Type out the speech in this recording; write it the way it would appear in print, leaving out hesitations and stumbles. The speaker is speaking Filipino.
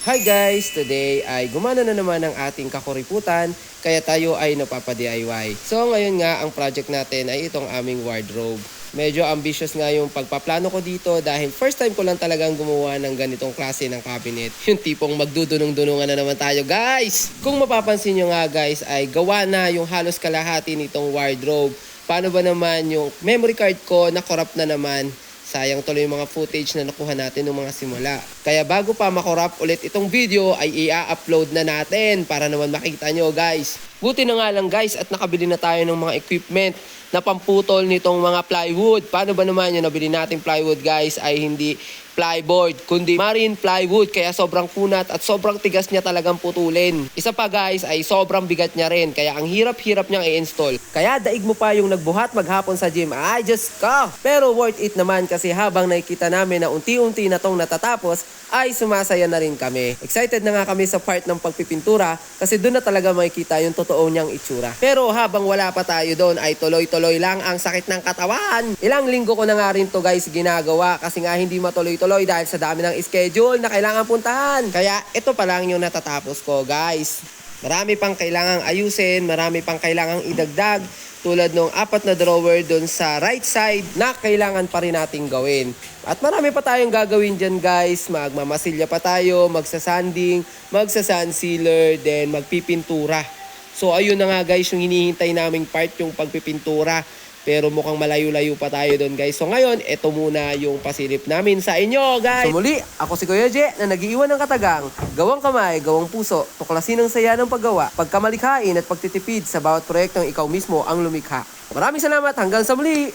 Hi guys! Today ay gumana na naman ang ating kakuriputan kaya tayo ay napapa-DIY. So ngayon nga ang project natin ay itong aming wardrobe. Medyo ambitious nga yung pagpaplano ko dito dahil first time ko lang talagang gumawa ng ganitong klase ng cabinet. Yung tipong magdudunong-dunungan na naman tayo guys! Kung mapapansin nyo nga guys ay gawa na yung halos kalahati nitong wardrobe. Paano ba naman yung memory card ko na corrupt na naman? Sayang tuloy yung mga footage na nakuha natin ng mga simula. Kaya bago pa makorap ulit itong video ay i-upload na natin para naman makita nyo guys. Buti na nga lang guys at nakabili na tayo ng mga equipment na pamputol nitong mga plywood. Paano ba naman yung nabili nating plywood guys ay hindi plyboard kundi marine plywood kaya sobrang kunat at sobrang tigas niya talagang putulin. Isa pa guys ay sobrang bigat niya rin kaya ang hirap-hirap niyang i-install. Kaya daig mo pa yung nagbuhat maghapon sa gym. Ay just ka! Pero worth it naman kasi habang nakikita namin na unti-unti na tong natatapos ay sumasaya na rin kami. Excited na nga kami sa part ng pagpipintura kasi doon na talaga makikita yung totoo niyang itsura. Pero habang wala pa tayo doon ay tuloy-tuloy lang ang sakit ng katawan. Ilang linggo ko na nga rin to guys ginagawa kasi nga hindi matuloy-tuloy dahil sa dami ng schedule na kailangan puntahan. Kaya ito pa lang yung natatapos ko guys. Marami pang kailangang ayusin, marami pang kailangang idagdag tulad ng 4 na drawer doon sa right side na kailangan pa rin nating gawin. At marami pa tayong gagawin dyan guys. Magmamasilya pa tayo, magsasanding, magsasand sealer, then magpipintura. So ayun na nga guys yung hinihintay naming part yung pagpipintura. Pero mukhang malayo-layo pa tayo doon guys. So ngayon, ito muna yung pasilip namin sa inyo guys. So muli, ako si Kuya Je na nag-iiwan ng katagang, gawang kamay, gawang puso, tuklasin ang saya ng paggawa, pagkamalikhain at pagtitipid sa bawat proyektong ikaw mismo ang lumikha. Maraming salamat, hanggang sa muli!